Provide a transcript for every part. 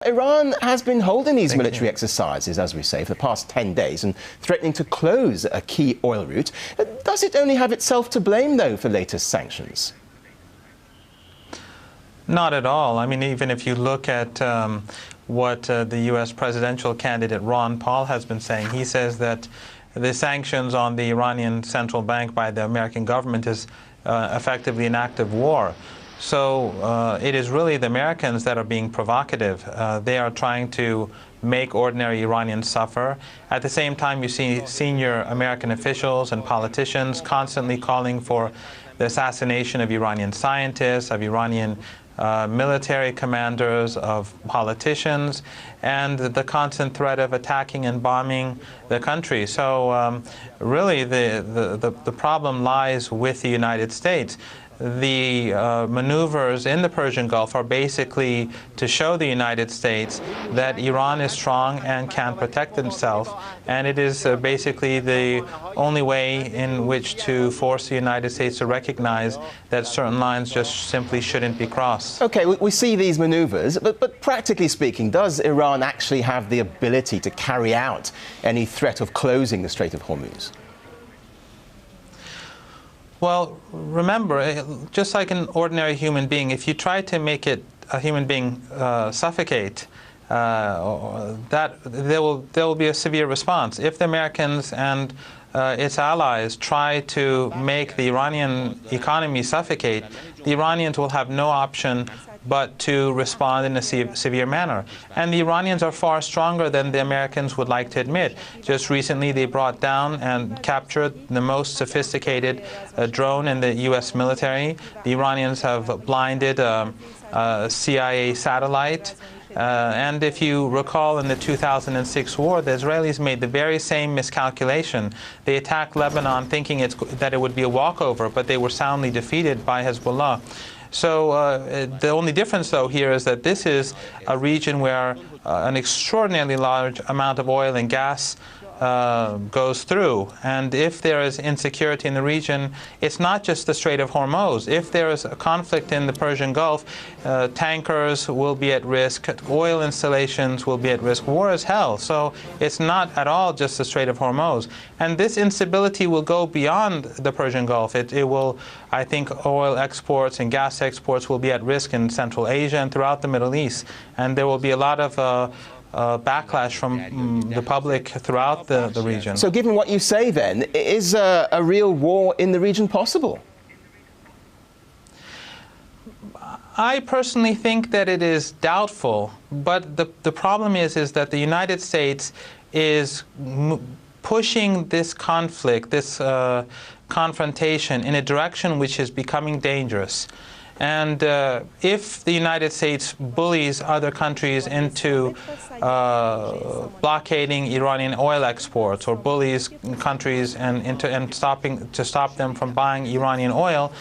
Iran has been holding these military exercises, as we say, for the past 10 days and threatening to close a key oil route. Does it only have itself to blame, though, for latest sanctions? Not at all. I mean, even if you look at what the U.S. presidential candidate Ron Paul has been saying, he says that the sanctions on the Iranian central bank by the American government is effectively an act of war. So it is really the Americans that are being provocative. They are trying to make ordinary Iranians suffer. At the same time, you see senior American officials and politicians constantly calling for the assassination of Iranian scientists, of Iranian military commanders, of politicians, and the constant threat of attacking and bombing the country. So really the problem lies with the United States. The maneuvers in the Persian Gulf are basically to show the United States that Iran is strong and can protect itself, and it is basically the only way in which to force the United States to recognize that certain lines just simply shouldn't be crossed. Okay, we see these maneuvers, but practically speaking, does Iran actually have the ability to carry out any threat of closing the Strait of Hormuz? Well, remember, just like an ordinary human being, if you try to make a human being suffocate, that there will be a severe response. If the Americans and its allies try to make the Iranian economy suffocate, the Iranians will have no option but to respond in a severe manner. And the Iranians are far stronger than the Americans would like to admit. Just recently, they brought down and captured the most sophisticated drone in the U.S. military. The Iranians have blinded a CIA satellite. And if you recall, in the 2006 war, the Israelis made the very same miscalculation. They attacked Lebanon thinking that it would be a walkover, but they were soundly defeated by Hezbollah. So the only difference, though, here is that this is a region where an extraordinarily large amount of oil and gas goes through. And if there is insecurity in the region, it's not just the Strait of Hormuz. If there is a conflict in the Persian Gulf, tankers will be at risk, oil installations will be at risk. War is hell. So it's not at all just the Strait of Hormuz. And this instability will go beyond the Persian Gulf. It will, I think, oil exports and gas exports will be at risk in Central Asia and throughout the Middle East. And there will be a lot of backlash from the public throughout the region. So given what you say then, is a real war in the region possible? I personally think that it is doubtful, but the problem is that the United States is pushing this conflict, this confrontation in a direction which is becoming dangerous. And if the United States bullies other countries into blockading Iranian oil exports, or bullies countries to stop them from buying Iranian oil,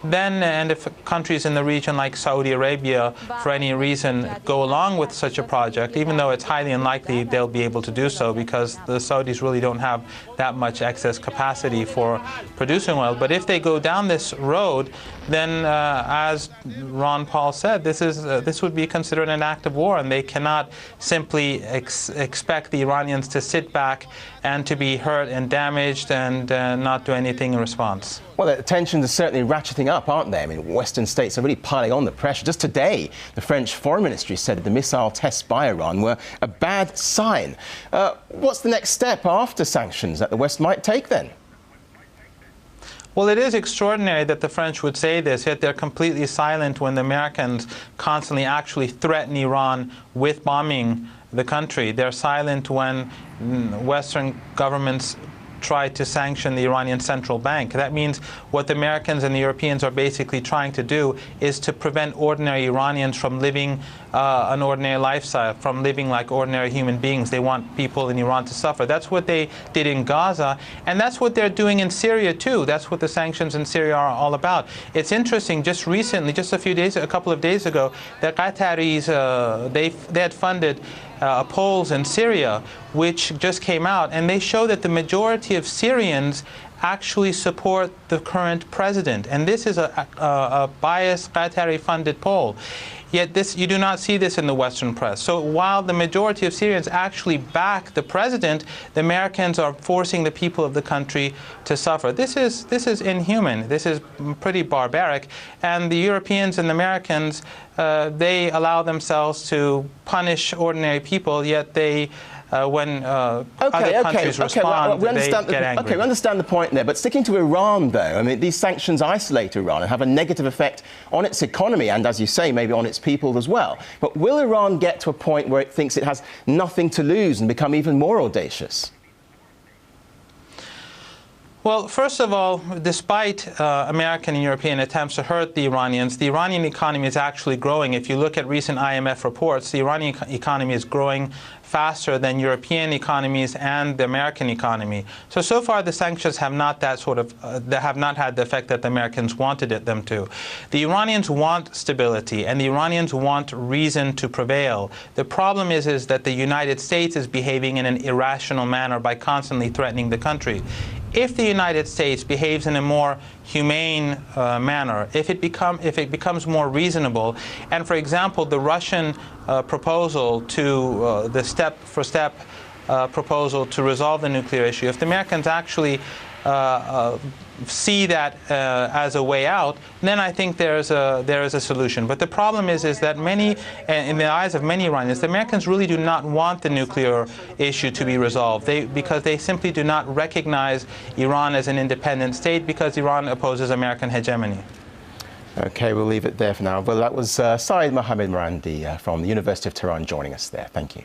then, and if countries in the region like Saudi Arabia, for any reason, go along with such a project, even though it's highly unlikely they'll be able to do so because the Saudis really don't have that much excess capacity for producing oil. But if they go down this road, then, as Ron Paul said, this would be considered an act of war, and they cannot simply expect the Iranians to sit back and to be hurt and damaged and not do anything in response. Well, the tensions are certainly ratcheting up, aren't they? I mean, Western states are really piling on the pressure. Just today, the French Foreign Ministry said that the missile tests by Iran were a bad sign. What's the next step after sanctions that the West might take then? Well, it is extraordinary that the French would say this, yet they're completely silent when the Americans constantly actually threaten Iran with bombing the country. They're silent when Western governments try to sanction the Iranian central bank. That means what the Americans and the Europeans are basically trying to do is to prevent ordinary Iranians from living an ordinary lifestyle, from living like ordinary human beings. They want people in Iran to suffer. That's what they did in Gaza, and that's what they're doing in Syria too. That's what the sanctions in Syria are all about. It's interesting, just recently, just a couple of days ago, the Qataris, they had funded polls in Syria, which just came out, and they show that the majority of Syrians actually support the current president. And this is a biased Qatari-funded poll. Yet you do not see this in the Western press. So while the majority of Syrians actually back the president, the Americans are forcing the people of the country to suffer. This is inhuman. This is pretty barbaric. And the Europeans and the Americans, they allow themselves to punish ordinary people, yet they when other countries respond, they get angry. Okay, we understand the point there. But sticking to Iran, though, I mean, these sanctions isolate Iran and have a negative effect on its economy and, as you say, maybe on its people as well. But will Iran get to a point where it thinks it has nothing to lose and become even more audacious? Well, first of all, despite American and European attempts to hurt the Iranians, the Iranian economy is actually growing. If you look at recent IMF reports, the Iranian economy is growing faster than European economies and the American economy. So far the sanctions have not had the effect that the Americans wanted them to. The Iranians want stability, and the Iranians want reason to prevail. The problem is that the United States is behaving in an irrational manner by constantly threatening the country. If the United States behaves in a more humane manner, if it becomes more reasonable, and for example, the Russian proposal to the step-for-step proposal to resolve the nuclear issue, if the Americans actually see that as a way out, then I think there is a solution. But the problem is that in the eyes of many Iranians, the Americans really do not want the nuclear issue to be resolved because they simply do not recognize Iran as an independent state, because Iran opposes American hegemony. Okay, we'll leave it there for now. Well, that was Saeed Mohammed Marandi from the University of Tehran joining us there. Thank you.